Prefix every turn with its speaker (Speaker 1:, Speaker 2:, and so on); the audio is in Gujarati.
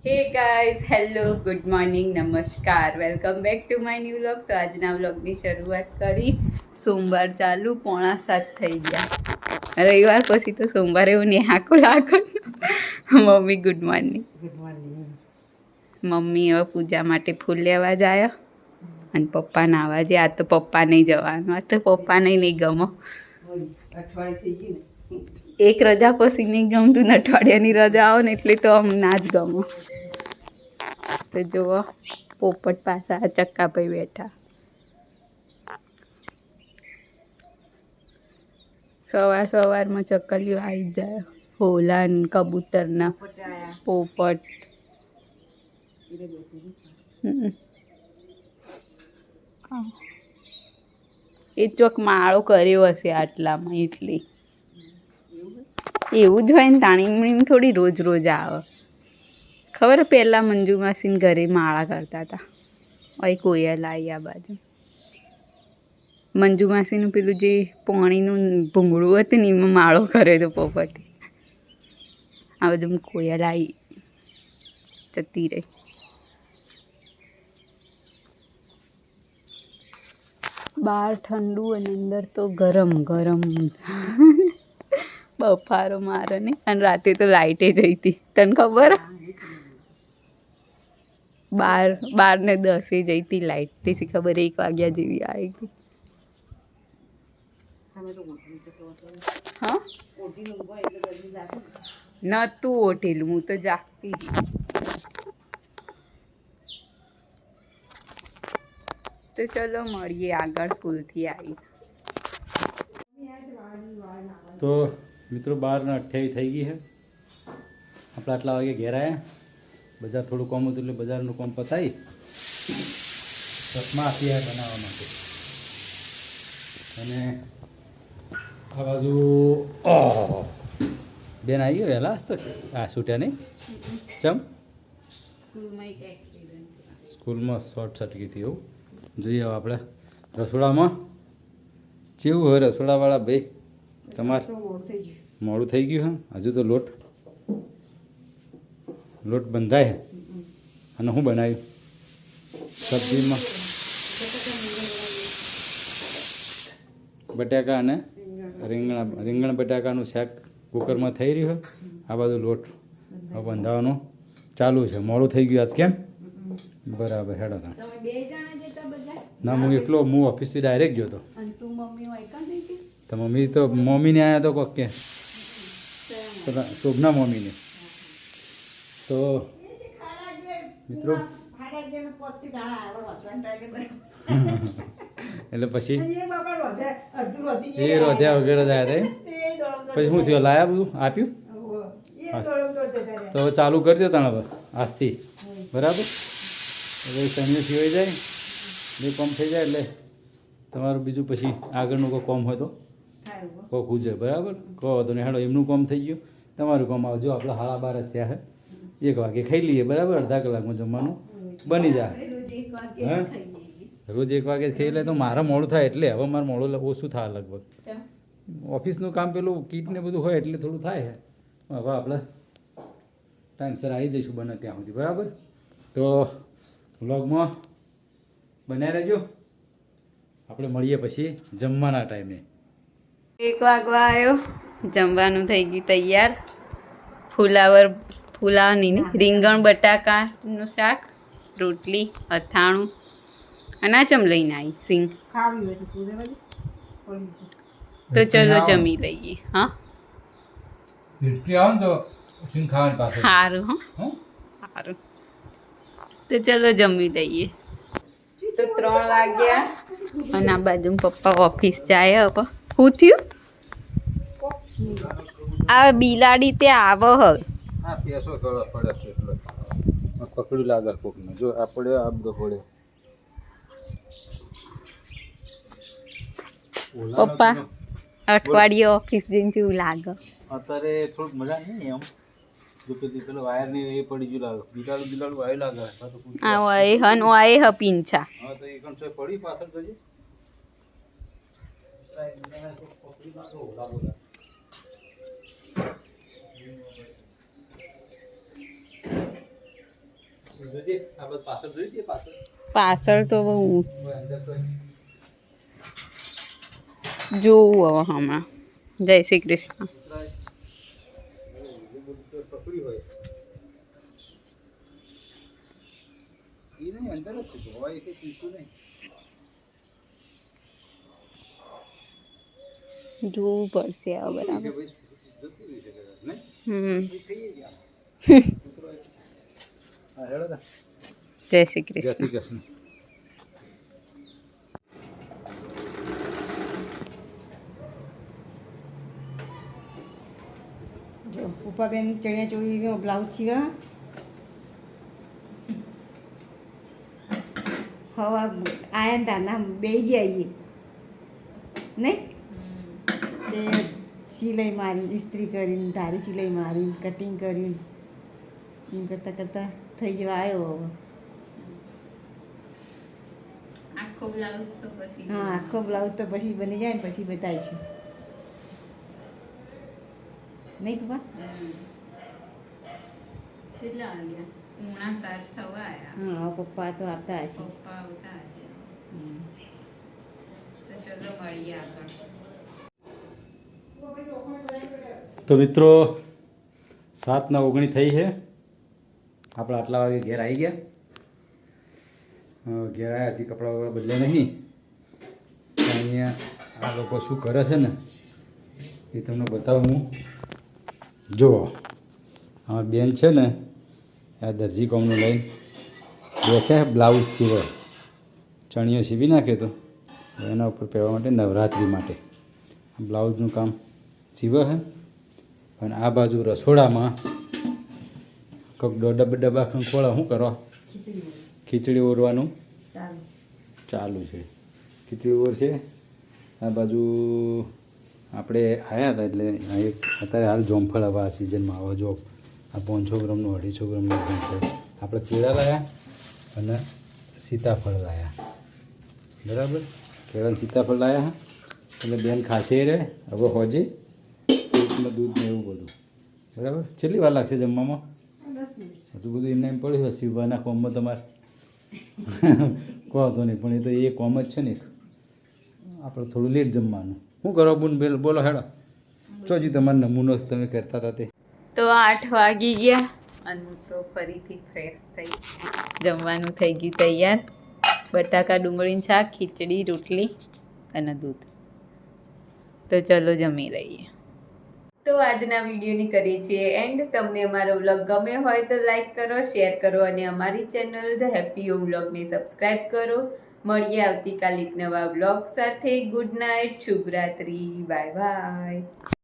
Speaker 1: હે ગાઈઝ હેલો ગુડ મોર્નિંગ નમસ્કાર welcome back to my new vlog. તો આજના વ્લોગની શરૂઆત કરી. સોમવાર ચાલુ 6:45 થઈ ગયા. રવિવાર પછી તો સોમવારે એવું નેહાકો લાગો. Mummy good morning.
Speaker 2: Good morning.
Speaker 1: Mummy હવે પૂજા માટે ફૂલ લેવા જાય અને પપ્પા નાવા જાય. આ તો પપ્પા નહીં જવાનું, આ તો પપ્પા નહીં ગમો.
Speaker 2: અઠવાડિયે થઈ ગયું ને.
Speaker 1: એક રજા પછી નહીં ગમતું ને અઠવાડિયાની રજા આવે ને એટલે તો આમ ના જ ગમો. તો જુઓ પોપટ પાછા ચક્કાભાઈ બેઠા. સવારમાં ચકલીઓ આવી જાય. હોલા ને કબૂતરના પોપટ. એ ચોક માળો કર્યો હશે આટલામાં એટલે એવું જ હોય ને. તાણી થોડી રોજ રોજ આવે. ખબર પહેલાં મંજુ માસીને ઘરે માળા કરતા હતા. અહીં કોયલ આવી આ બાજુ. મંજુ માસીનું પેલું જે પાણીનું ભૂંગળું હતું ને એમાં માળો કર્યો હતો પોપટે. આ બાજુ કોયલ આવી જતી રહી. બહાર ઠંડુ અને અંદર તો ગરમ ગરમ. બફારો મારે ને. અને રાતે તો લાઇટે જઈ હતી, તને ખબર? 12:10 જઈ હતી લાઇટ. તેથી ખબર 1 વાગ્યા જેવી આવી ગઈ. હા નતું ઓઢેલું, હું તો જાગતી હતી. તો ચલો મળીએ આગળ સ્કૂલથી આવી.
Speaker 3: તો મિત્રો 12:28 થઈ ગઈ છે. આપણે આટલા વાગે ઘેર આવ્યા. બજાર થોડું કામ હતું એટલે બજારનું કામ પતાવી ચશ્મા આપ્યા બનાવવા માટે. અને આ બાજુ બેન આવી ગયો વહેલા હશે. આ છૂટ્યા નહીં ચમ સ્કૂલમાં શોર્ટ સર્કિટ હતી એવું. જોઈએ હવે આપણે રસોડામાં કેવું હોય રસોડાવાળા ભાઈ તમારે. મોડું થઈ ગયું હા. હજુ તો લોટ બંધાય. અને શું બનાવ્યું સબ્જીમાં? બટાકા અને રીંગણ બટાકાનું શાક કુકરમાં થઈ રહ્યું. આ બાજુ લોટ બંધાવાનું ચાલુ છે. મોડું થઈ ગયું આજ કેમ? બરાબર હેડો તા. ના હું એકલો, હું ઓફિસથી ડાયરેક્ટ ગયો હતો. તો મમ્મીને આવ્યા તો કોક કે શોભના મમ્મીને. તો મિત્રો એટલે પછી એ રોધ્યા વગેરે જ આવ્યા હતા. પછી શું થયું? લાયા બધું આપ્યું. તો ચાલુ કરી દો તાણે આજથી બરાબર. એટલે સમય સિવાય જાય બે કોમ થઈ જાય એટલે તમારું બીજું પછી આગળનું કોઈ કોમ હોય તો કોઈ ખૂજે બરાબર. કહો તો ને હેડો એમનું કામ થઈ ગયું, તમારું કામ આવજો. આપણે 12:30 થયા છે. 1 વાગે ખાઈ લઈએ બરાબર. અડધા કલાકમાં જમવાનું બની જાય. હા રોજ 1 વાગે ખાઈ લે તો મારે મોડું થાય એટલે હવે મારે મોડું ઓછું થાય લગભગ. ઓફિસનું કામ પેલું કીટ ને બધું હોય એટલે થોડું થાય છે. હવે આપણે ટાઈમસર આવી જઈશું બને ત્યાં સુધી બરાબર. તો વ્લોગમાં બન્યા રહેજો. આપણે મળીએ પછી જમવાના ટાઈમે.
Speaker 1: 1 વાગવા આવ્યો. જમવાનું થઈ ગયું તૈયાર. ફુલાવરની રીંગણ બટાકાનું શાક, રોટલી, અથાણું અને આ ચમ લઈને આવી સિંગ. તો ચલો જમી લઈએ. હા સારું. હા સારું. તો ચલો જમી લઈએ. તો 3 વાગ્યા અને આ બાજુ પપ્પા ઓફિસ જાય. હવે શું થયું? આ બિલાડી તે આવો હ
Speaker 3: પકડી લાગે કોકને. જો આ પડ્યો આ બધો પડ્યો.
Speaker 1: પપ્પા અઠવાડિયે ઓફિસ જઈને જેવું લાગે.
Speaker 3: અત્યારે થોડુંક મજા નહીં એમ. જો પેલો વાયર ને એ પડી ગયું લાગે. બિલાડું વાયુ લાગે.
Speaker 1: આ ઓય હન ઓય હ પીંછા.
Speaker 3: હા તો એ કણ પડી પાછળ તો
Speaker 1: પાછળ તો બહુ જોવું હવે હમણાં. જય શ્રી કૃષ્ણ. જોવું પડશે હવે બરાબર. જય શ્રી કૃષ્ણ.
Speaker 2: જો ઉપરબેન ચણિયા ચોળીનો બ્લાઉઝ સીવા હવા આયા તારના બે જઈએ નહીં તે સિલાઈ મારી ઇસ્ત્રી કરીને ધારી સિલાઈ મારીને કટિંગ કરીને એમ કરતાં કરતાં થઈ જવા આવ્યો હવે.
Speaker 1: આખો બ્લાઉઝ તો પછી
Speaker 2: હા આખો બ્લાઉઝ તો પછી બની જાય ને પછી બતાવીશું નહીં પપ્પા.
Speaker 1: કેટલા વાગ્યા? 7:30 થવા આયા.
Speaker 2: હા પપ્પા તો આવતા હશે.
Speaker 1: પપ્પા આવતા હશે.
Speaker 2: હમ.
Speaker 1: તો ચલો મળીએ આગળ.
Speaker 3: તો મિત્રો 7:19 થઈ છે. આપણે આટલા વાગે ઘેર આવી ગયા. ઘેર આવ્યા હજી કપડાં વપડા બદલે નહીં. અહીંયા આ લોકો શું કરે છે ને એ તમને બતાવું હું. જુઓ આ બેન છે ને આ દરજી કામનું લઈને બેઠા બ્લાઉઝ સીવે. ચણિયો સીવી નાખ્યો તો એના ઉપર પહેરવા માટે નવરાત્રિ માટે બ્લાઉઝનું કામ સીવે છે. અને આ બાજુ રસોડામાં કંઈક ડબ્બા ખંખોળા શું કરવા ખીચડી ઓરવાનું ચાલુ છે. ખીચડી ઓર છે. આ બાજુ આપણે આવ્યા હતા એટલે અત્યારે હાલ જોમફળ હવે આ સિઝનમાં આવા જો આ 500 ગ્રામનું 250 ગ્રામનું જોમફળ આપણે કેળા લાવ્યા અને સીતાફળ લાવ્યા. બરાબર કેળા સીતાફળ લાવ્યા એટલે બેન ખાશે રહે હવે હોજે પેટમાં દૂધ ને એવું બધું. બરાબર કેટલી વાર લાગશે જમવામાં? હજુ બધું એમને એમ પડ્યું હશે શિવભાઈના કોમમાં તમારે કહો તો નહીં પણ એ તો એ કોમ જ છે ને આપણે થોડું લેટ જમવાનું. શું કરો બુન બેલ બોલો હેડો ચોજી તમારો નમૂનો તમે કરતા હતા તે.
Speaker 1: તો 8 વાગી ગયા અને હું તો ફરીથી ફ્રેશ થઈ જમવાનું થઈ ગયું તૈયાર. બટાકા ડુંગળીનું શાક, ખીચડી, રોટલી અને દૂધ. તો ચલો જમી લઈએ. તો આજના વિડીયોની કરીએ છીએ એન્ડ. તમને અમારો વ્લોગ ગમે હોય તો લાઈક કરો, શેર કરો અને અમારી ચેનલ ધ હેપી હોમ વ્લોગને સબસ્ક્રાઈબ કરો. મળીએ આવતીકાલે એક નવા વ્લોગ સાથે. ગુડ નાઇટ, શુભરાત્રી, બાય બાય.